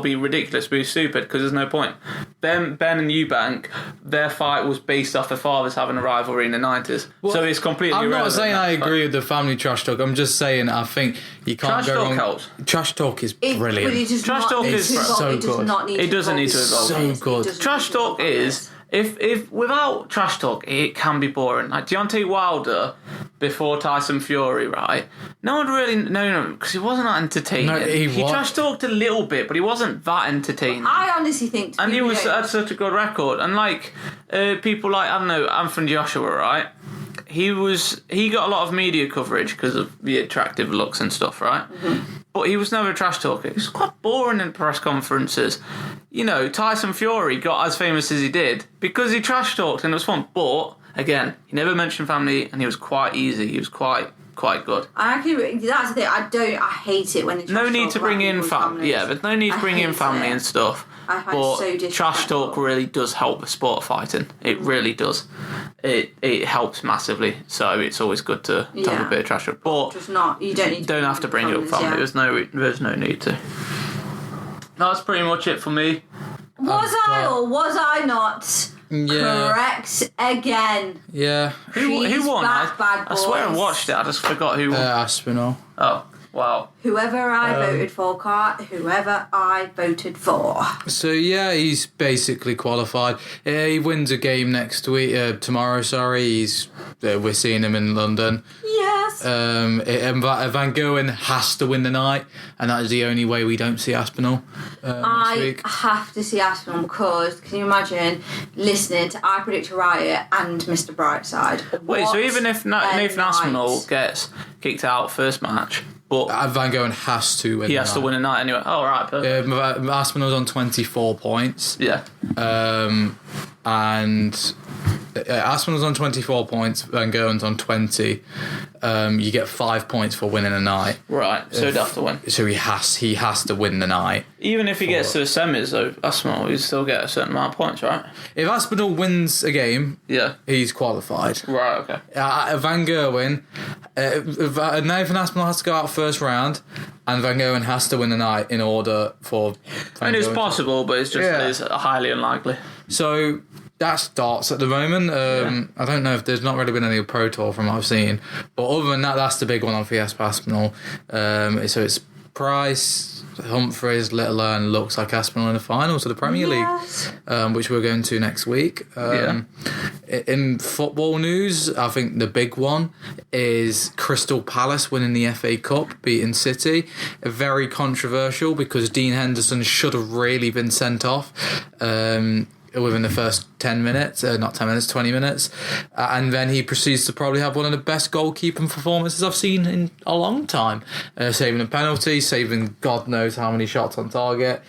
be ridiculous. It'd be stupid because there's no point. Ben and Eubank, their fight was based off their fathers having a rivalry in the 90s. Well, so it's completely irrelevant. I'm not saying I agree with the family trash talk. I'm just saying I think you can't go wrong. Helps. Trash talk is brilliant. Trash talk is so good. It doesn't need to evolve. So good. Trash talk is... If without trash talk, it can be boring. Like Deontay Wilder before Tyson Fury, right? No one really known him because he wasn't that entertaining. No, he trash talked a little bit, but he wasn't that entertaining. I honestly think, and he had such a good record. And like people like Anthony Joshua, right? He got a lot of media coverage because of the attractive looks and stuff, right? Mm-hmm. But he was never a trash talker. He was quite boring in press conferences. Tyson Fury got as famous as he did because he trash talked and it was fun. But again, he never mentioned family and he was quite easy. He was quite good. That's the thing. I hate it when it's no need to bring in family. Yeah, but no need to bring in family and stuff. But trash talk really does help the sport of fighting. It really does. It helps massively. So it's always good to have a bit of trash talk. But just not. You don't need. Don't have to bring up family. Yeah. There's no need to. That's pretty much it for me. Was I or was I not? Yeah. Correct again. Yeah. Who won? I swear I watched it. I just forgot who won. Aspinall. Oh. Wow. Whoever I voted for, Cart. Whoever I voted for. So yeah, he's basically qualified. He wins a game tomorrow. Sorry, we're seeing him in London. Yes. And Van Gogh has to win the night, and that is the only way we don't see Aspinall. I have to see Aspinall because can you imagine listening to I Predict a Riot and Mr. Brightside? Wait, so even if Nathan Aspinall gets kicked out first match. But Van Gogh has to win. He has to win a night anyway. Oh, right, perfect. Aspinall's on 24 points. Yeah. And Aspinall's on 24 points. Van Gogh's on 20. You get 5 points for winning a night. Right. So he'd have to win. So he has to win the night. Even if he gets to the semis, though, Aspinall, he'd still get a certain amount of points, right? If Aspinall wins a game, he's qualified. Right. Okay. Van Gogh Nathan Aspinall has to go out first round, and Van Gogh has to win the night in order for. It's possible, but it's highly unlikely. So that's darts at the moment. I don't know if there's not really been any Pro Tour from what I've seen, but other than that, that's the big one on Fiesta Aspinall. So it's Price, Humphreys, Littler, and looks like Aspinall in the finals of the Premier League, which we're going to next week. In football news, I think the big one is Crystal Palace winning the FA Cup, beating City. Very controversial because Dean Henderson should have really been sent off within the first 10 minutes, 20 minutes. And then he proceeds to probably have one of the best goalkeeping performances I've seen in a long time. Saving a penalty, saving God knows how many shots on target.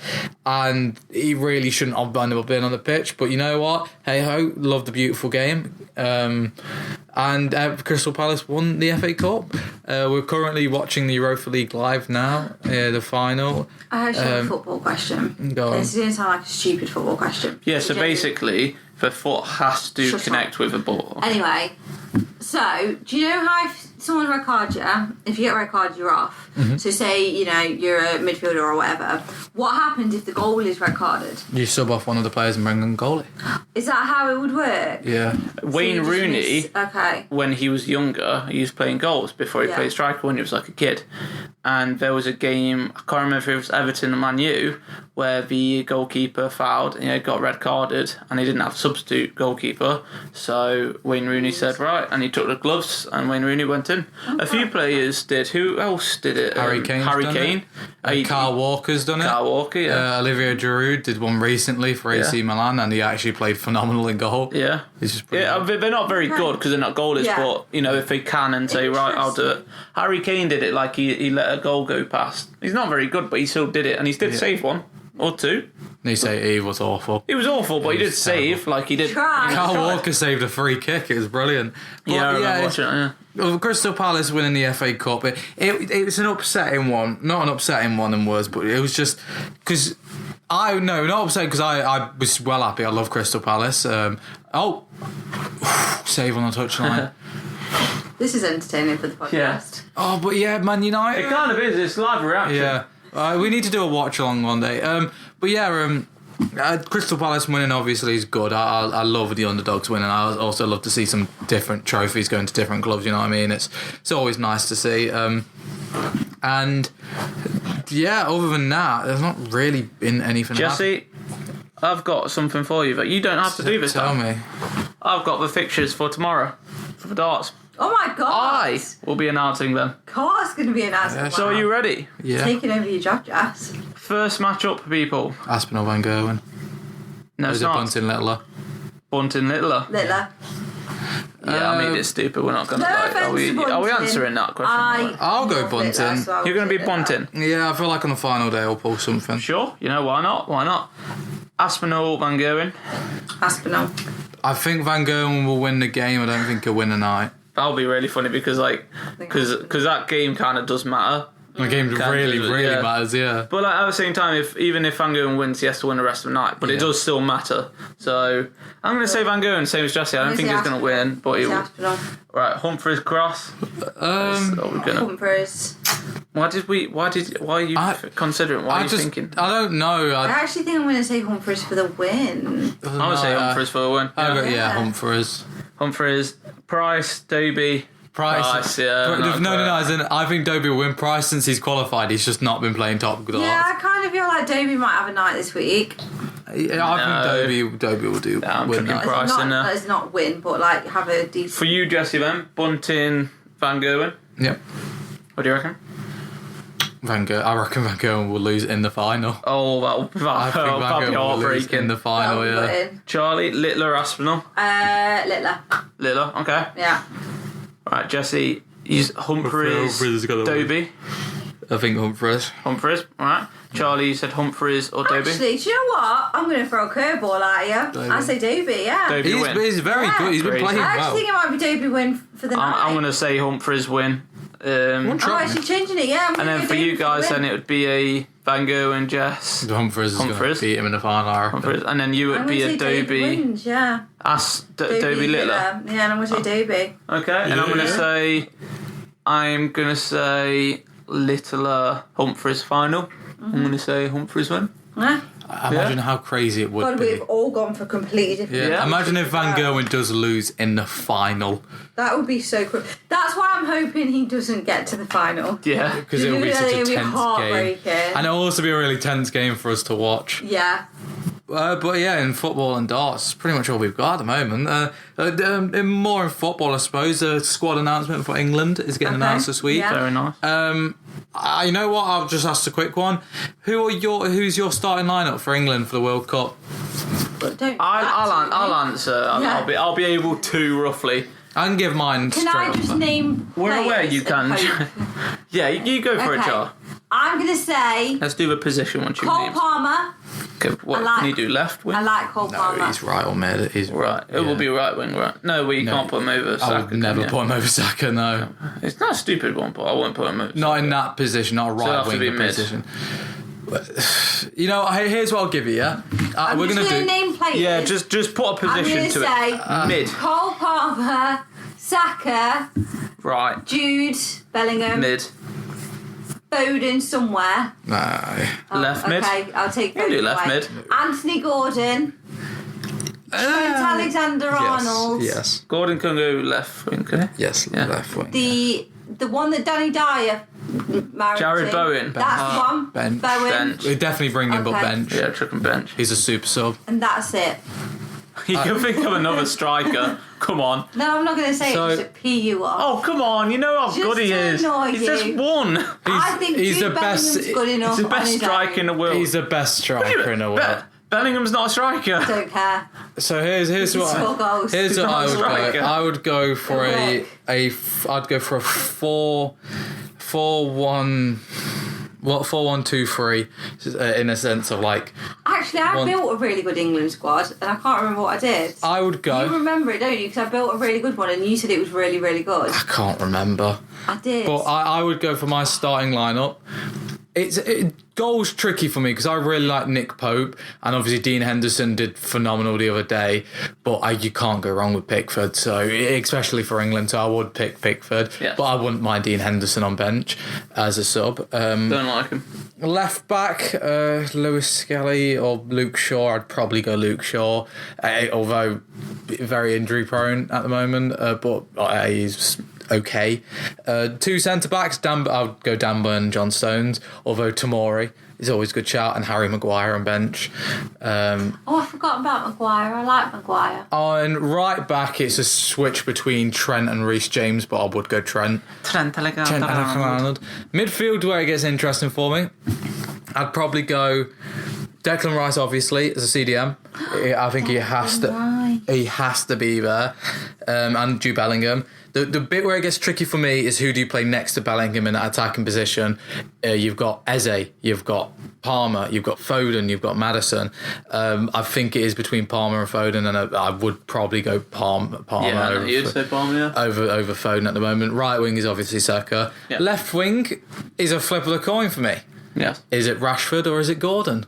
And he really shouldn't have ended up being on the pitch. But you know what? Hey-ho, love the beautiful game. And Crystal Palace won the FA Cup. We're currently watching the Europa League live now, the final. I actually have a football question. Go on. This is going to sound like a stupid football question. Yeah, so basically, the foot has to connect with the ball. Anyway, So, do you know how if someone red cards you, if you get a red card, you're off? Mm-hmm. So say, you're a midfielder or whatever. What happens if the goal is red carded? You sub off one of the players and bring in goalie. Is that how it would work? Yeah. Wayne Rooney, okay. when he was younger, he was playing goals before he played striker when he was like a kid. And there was a game, I can't remember if it was Everton and Man U, where the goalkeeper fouled and got red carded and he didn't have a substitute goalkeeper. So Wayne Rooney said, right, and he took the gloves and Wayne Rooney went in. A few players did. Who else did it? Harry Kane. Kyle Walker's done it. Kyle Walker, yeah. Olivier Giroud did one recently for AC Milan and he actually played phenomenal in goal. Yeah. He's just they're not very good because they're not goalies, but, if they can and say, right, I'll do it. Harry Kane did it like he let a goal go past. He's not very good, but he still did it and he did save one. Or two. You say he was awful. He was awful, but he did save, like he did. Kyle Walker saved a free kick. It was brilliant. But I remember watching it, yeah. Well, Crystal Palace winning the FA Cup, it was an upsetting one. Not an upsetting one in words, but it was just because not upset because I was well happy. I love Crystal Palace. Save on the touchline. This is entertaining for the podcast. Yeah. Oh, but yeah, Man United. It kind of is. It's live reaction. Yeah. We need to do a watch along one day. Crystal Palace winning obviously is good. I love the underdogs winning. I also love to see some different trophies going to different clubs. You know what I mean? It's always nice to see. Other than that, there's not really been anything. Jesse, I've got something for you, but you don't have to do this. Tell me. I've got the fixtures for tomorrow for the darts. Oh my god! I will be announcing them. Car's going to be announcing. So are you ready? Yeah. Taking over your job, Jess. First match up, people. Aspinall Van Gerwen. No, it's it not. Bunting Littler? Bunting Littler. Littler. Yeah, I made it stupid. We're not going to Are we answering that question? I'll go Bunting. You're going to be Bunting? Yeah, I feel like on the final day I'll pull something. Sure. Why not? Why not? Aspinall Van Gerwen. Aspinall. I think Van Gerwen will win the game. I don't think he'll win the night. That'll be really funny because that game kind of does matter. The game really matters, yeah. But at the same time, even if Van Gerwen wins, he has to win the rest of the night. But it does still matter. So I'm going to say Van Gerwen, same as Jesse. I don't think he's going to win, but he will. Right, Humphreys Cross. Humphreys. Why are you considering? Why are you thinking? I don't know. I actually think I'm going to say Humphreys for the win. I'm going to say Humphreys for the win. Humphreys. Humphreys, Price, Doby. Price, yeah. No. I think Doby will win. Price, since he's qualified, he's just not been playing top good. Yeah, I kind of feel like Doby might have a night this week. Yeah, I think Doby will do. Yeah, I'm win chucking Price in there. It's not win, but have a decent. For you, Jesse, then Bunting, Van Gerwen. Yep. What do you reckon? I reckon Van Gerwen will lose in the final. Oh, that'll be heartbreaking in the final. Yeah. Charlie, Littler, Aspinall. Littler. Okay. Yeah. Right, Jesse. He's Humphreys, Doby. I think Humphreys. All right. Charlie, you said Humphreys or Doby? Actually, do you know what? I'm going to throw a curveball at you. I say Doby, yeah. Doby win. He's very good. He's been playing well. I actually think it might be Doby win for the night. I'm going to say Humphreys win. Actually changing it, yeah. And then for you guys, then it would be a Van Gerwen, Jess. Humphreys is going to beat him in the final. And then you would be a Doby. Wins, yeah. Doby Littler. Yeah, and I'm going to say Doby. Okay, and I'm going to say Littler Humphreys final. Mm-hmm. I'm going to say Humphreys win. Yeah. Imagine how crazy it would be. We've all gone for completely different. Yeah. Imagine if Van Gerwen does lose in the final. That would be so cool. That's why I'm hoping he doesn't get to the final. Yeah, because it will be such a tense game, and it'll also be a really tense game for us to watch. Yeah. But yeah, in football and darts, it's pretty much all we've got at the moment. More in football, I suppose. The squad announcement for England is getting announced this week. Yeah. Very nice. You know what? I'll just ask a quick one. Who's your starting lineup for England for the World Cup? I'll answer. Yeah. I'll be able to roughly. I can give mine. Can I just name? We're aware you can. Yeah, you go for it, Char. I'm gonna say. Let's do a position once you Cole name. Palmer. Okay, what can you do? Left wing? I like Cole Palmer. No, he's right or mid. He's right. It will be right wing, right? No, you can't put him over Saka. I would never put him over Saka. No. It's not a stupid one, but I won't put him over. Not in that position. Not a right wing position. You know, here's what I'll give you. Yeah, we're gonna do name players. Yeah, just put a position to it. Mid. Cole Palmer, Saka, Right. Jude, Bellingham, Mid. Foden somewhere. No. Left mid. Okay, I'll take I'll do Foden left away. mid. Anthony Gordon, Trent Alexander-Arnold. Yes. Gordon can go left wing, can he? Yes, Yeah. left wing. The one that Danny Dyer married Jared to. Bowen. That's the one. Bench. Bowen. Bench. We definitely bring him, but Okay. bench. Yeah, chuck and bench. He's a super sub. And that's it. You can think of another striker. Come on. No, I'm not going to say So- it just to pee you off. Oh, come on. You know how Just good he to is. annoy He's you. just one. I think he's Jude the best- Bellingham's good enough. He's the best on his striker in the own. world. He's the best striker in the world. Bellingham's not a striker. Don't care. So here's Score what goals. here's what I would go. Striker. I would go for Correct. I'd go for a 4-1. What 4-1-2-3 in a sense of like Actually, I built a really good England squad, and I can't remember what I did. I would go. You remember it, don't you? Because I built a really good one, and you said it was really, really good. I can't remember, I did. but I would go for my starting lineup. Goal's tricky for me because I really like Nick Pope, and obviously Dean Henderson did phenomenal the other day, but you can't go wrong with Pickford, so especially for England, so I would pick Pickford, Yeah. but I wouldn't mind Dean Henderson on bench as a sub. Don't like him. Left back, Lewis Skelly or Luke Shaw. I'd probably go Luke Shaw, although very injury prone at the moment, but he's okay. Two centre backs, I'll go Dan Burn and John Stones, although Tomori is always a good shout, and Harry Maguire on bench. I forgot about Maguire. I like Maguire. On right back, it's a switch between Trent and Reece James, but I would go Trent. Trent Alexander-Arnold. Midfield, where it gets interesting for me, I'd probably go Declan Rice, obviously, as a CDM. I think he has to be there. And Jude Bellingham. The bit where it gets tricky for me is who do you play next to Bellingham in that attacking position. You've got Eze, you've got Palmer, you've got Foden, you've got Maddison. I think it is between Palmer and Foden, and I would probably go Palmer Yeah, you'd say Palmer, yeah. over Foden at the moment. Right wing is obviously Saka. Yeah. Left wing is a flip of the coin for me. Yes. Is it Rashford or is it Gordon?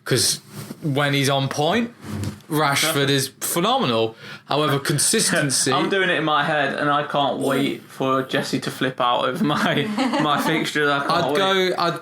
Because when he's on point, Rashford is phenomenal. However, consistency... I'm doing it in my head, and I can't wait for Jesse to flip out over my fixture. I'd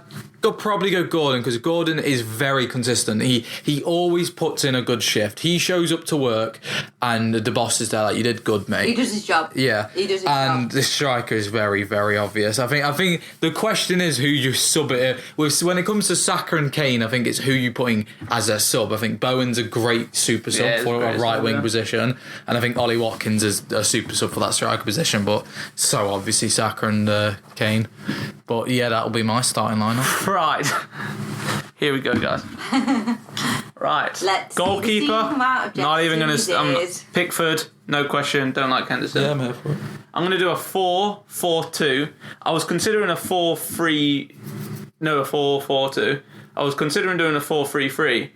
probably go Gordon, because Gordon is very consistent. He always puts in a good shift. He shows up to work, and the boss is there like, you did good, mate. He does his job. Yeah, He does his and job. the striker is very, very obvious. I think the question is who you sub it with. When it comes to Saka and Kane, I think it's who you putting as a sub. I think Bowen's a great super sub Yeah, for a great right sub, wing yeah. position, and I think Ollie Watkins is a super sub for that striker position. But so obviously Saka and Kane. But yeah, that'll be my starting lineup. Right. Here we go, guys. Right. Let's goalkeeper. see the team come out of Not even going Jesse's. to. Pickford. No question. Don't like Henderson. I'm here for it. I'm going to do a 4-4-2. I was considering a 4-3. No, a 4-4-2. I was considering doing a 4-3-3,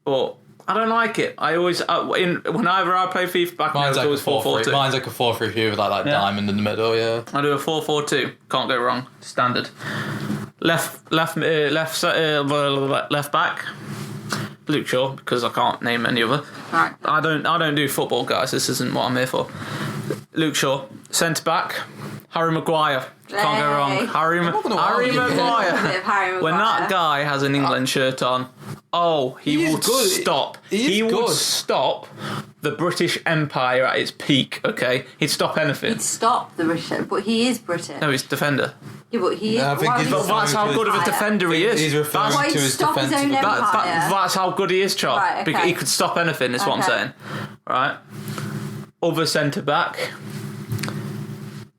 but I don't like it. I always whenever I play FIFA back then, it was always 4-4-2. Mine's like a 4-3-3 with like diamond in the middle. Yeah. I do a 4-4-2. Can't go wrong. Standard. Left back. Luke Shaw, because I can't name any other. Right. I don't do football, guys. This isn't what I'm here for. Luke Shaw. Centre back. Harry Maguire. Can't go wrong. Harry Maguire. When that guy has an England shirt on, he would stop. He would stop the British Empire at its peak, okay? He'd stop anything. He'd stop the British, but he is British. No, he's defender. Yeah, but he is. I think why he's would he That's stop how good of a Empire? defender he is. He's referring Why to he'd his stop his defensive own ability. empire? That's how good he is, Charles. Right, okay. He could stop anything, is what I'm Okay. saying. Right? Other centre back,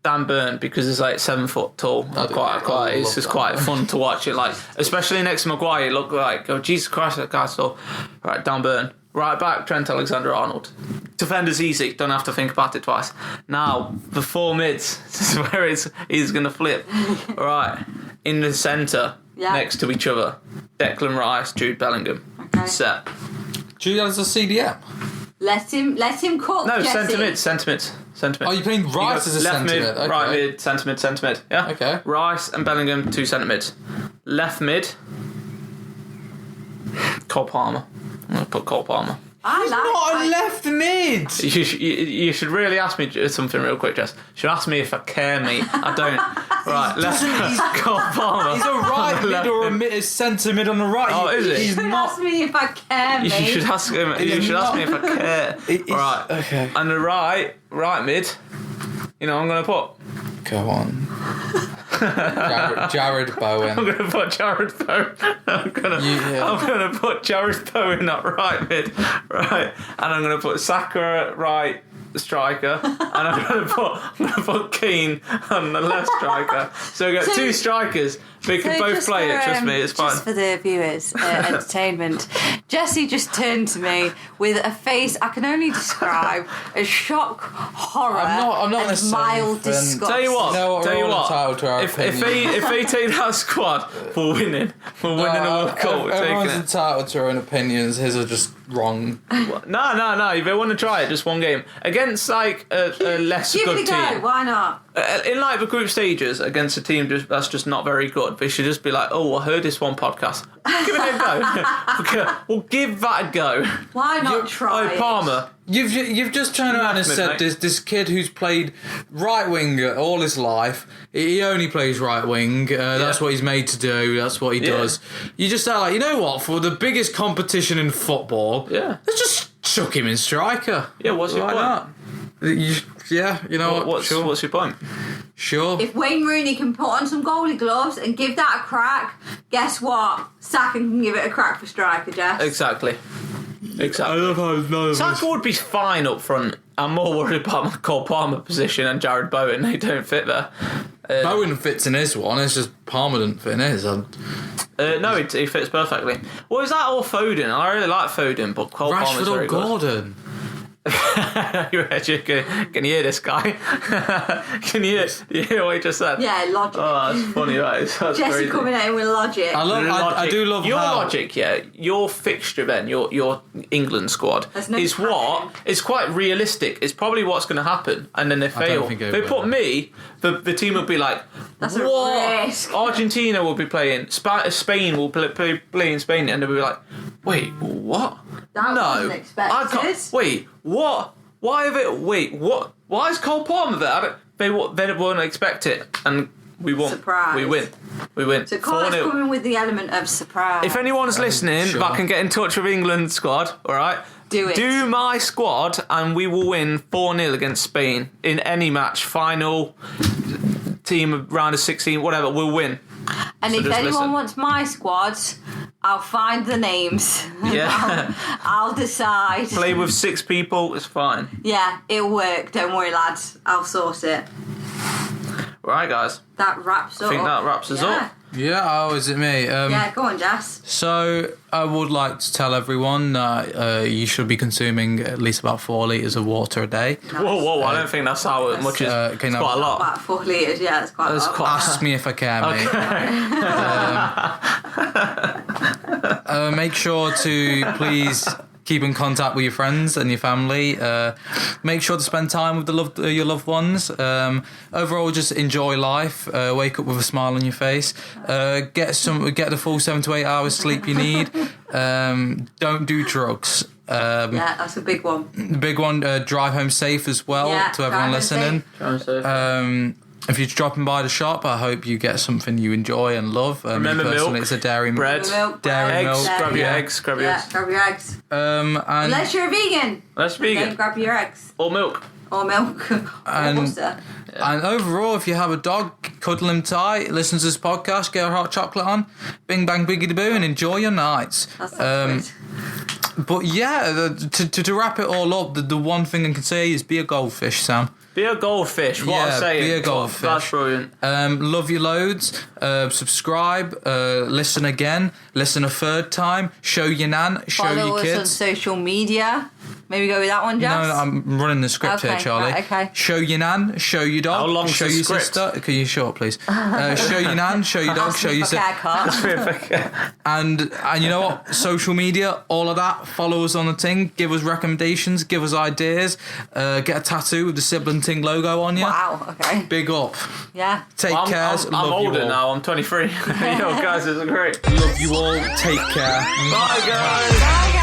Dan Burn, because he's like 7 foot tall. It's just quite fun to watch it, like, especially next to Maguire. Look like, oh Jesus Christ, that guy's tall. Right, Dan Burn. Right back, Trent Alexander-Arnold. Defender's easy, don't have to think about it twice. Now, the four mids, this is where he's going to flip. Right, in the centre, next to each other, Declan Rice, Jude Bellingham. Okay. Set. Jude as a CDM. Let him cook. No, Jesse. centre mid. Oh, you're playing Rice as a left centre mid, mid. Okay. right mid, centre mid. Yeah. Okay. Rice and Bellingham, 2 centre mids. Left mid, Cole Palmer. I'm going to put Cole Palmer. I Not a left mid. You should really ask me something real quick, Jess. You should ask me if I care, mate. I don't. Right, left. He's Cole Palmer. He's a right mid or a centre mid on the right. Oh, is it? He's not. Ask me if I care, mate. You should ask him. You should ask me if I care. Right. Okay. And the right mid. You know, I'm gonna put. Go on. Jared Bowen. I'm gonna put Jared Bowen. I'm gonna put Jared Bowen at right mid, right, and I'm gonna put Saka at right striker, and I'm gonna put Keane on the left striker. So we got two strikers. We can both play it. Trust me, it's fine. Just for the viewers' entertainment, Jesse just turned to me with a face I can only describe as shock, horror, I'm not and mild disgust. Tell you what. If they take that squad, we're winning. We're winning the World Cup. Everyone's entitled to their own opinions. His are just wrong. No. If they want to try it, just one game against like a less good team. Why not? In like the group stages against a team that's just not very good, they should just be like, oh, I heard this one podcast. Give it a go. We'll give that a go. Why not try it? Palmer. You've just turned around and said this kid who's played right wing all his life. He only plays right wing. That's what he's made to do. That's what he does. You just are like, you know what? For the biggest competition in football, let's just chuck him in striker. Yeah, what's your point? You know what? What's your point? Sure. If Wayne Rooney can put on some goalie gloves and give that a crack, guess what? Saka can give it a crack for striker, Jess. Exactly. I love how none of Saka would be fine up front. I'm more worried about my Cole Palmer position and Jared Bowen. They don't fit there. Bowen fits in his one. It's just Palmer didn't fit in his. No, he fits perfectly. Well, is that all Foden? I really like Foden, but Cole Palmer's very good. Gordon. Can you hear this guy? Can you hear what he just said? Yeah, logic. Oh, that's funny, right? That's Jesse crazy. coming at him with logic. I do love your how... logic. Yeah, your fixture then, your England squad is what it's quite realistic. It's probably what's going to happen, and then they fail. They put me. The team will be like, that's what? A risk. Argentina will be playing. Spain will play in Spain, and they'll be like, wait, what? That wasn't expected. Wait, what? Why have it? Wait, what? Why is Cole Palmer there? They won't expect it, and we won. Surprise. We win. So Cole's coming with the element of surprise. If anyone's listening that can get in touch with England squad, all right, do it. Do my squad, and we will win 4-0 against Spain in any match, final, team round of 16, whatever. We'll win. And so if anyone wants my squads, I'll find the names. Yeah. I'll decide. Play with 6 people, it's fine. Yeah, it'll work. Don't worry, lads. I'll source it. Right, guys. That wraps up. I think that wraps us up. Yeah, is it me? Yeah, go on, Jess. So I would like to tell everyone that you should be consuming at least about 4 litres of water a day. Nice. Whoa, I don't think that's how much is. It's quite a lot. About 4 litres, yeah, it's quite a lot. Ask me if I can, mate. Make sure to please keep in contact with your friends and your family. Make sure to spend time with your loved ones. Overall, just enjoy life. Wake up with a smile on your face. Get the full 7 to 8 hours sleep you need. Don't do drugs. Yeah, that's a big one. The big one. Drive home safe as well. To everyone listening. If you're dropping by the shop, I hope you get something you enjoy and love. Remember milk, it's a dairy bread, dairy eggs. milk. Grab your eggs. Grab your eggs. Grab your eggs. Unless you're a vegan. Then grab your eggs. Or milk. And overall, if you have a dog, cuddle him tight, listen to this podcast, get a hot chocolate on, bing bang biggity boo, and enjoy your nights. But yeah, to wrap it all up, the one thing I can say is be a goldfish, Sam. Be a goldfish. What I'm saying. Be a goldfish. That's brilliant. Love you loads. Subscribe. Listen again. Listen a third time. Show your nan. Show your kids. Follow us on social media. Maybe go with that one, Jess? No, I'm running the script here, Charlie. Right, okay. Show your nan, show your dog, How long's show the your script? sister. Can you shut up, please? Show your nan, show your dog, show your sister. And you know what? Social media, all of that. Follow us on the thing. Give us recommendations. Give us ideas. Get a tattoo with the Sibling Ting logo on you. Wow, okay. Big up. Yeah. Take care. I'm older now. I'm 23. Yo, guys, this is great. Love you all. Take care. Bye, guys.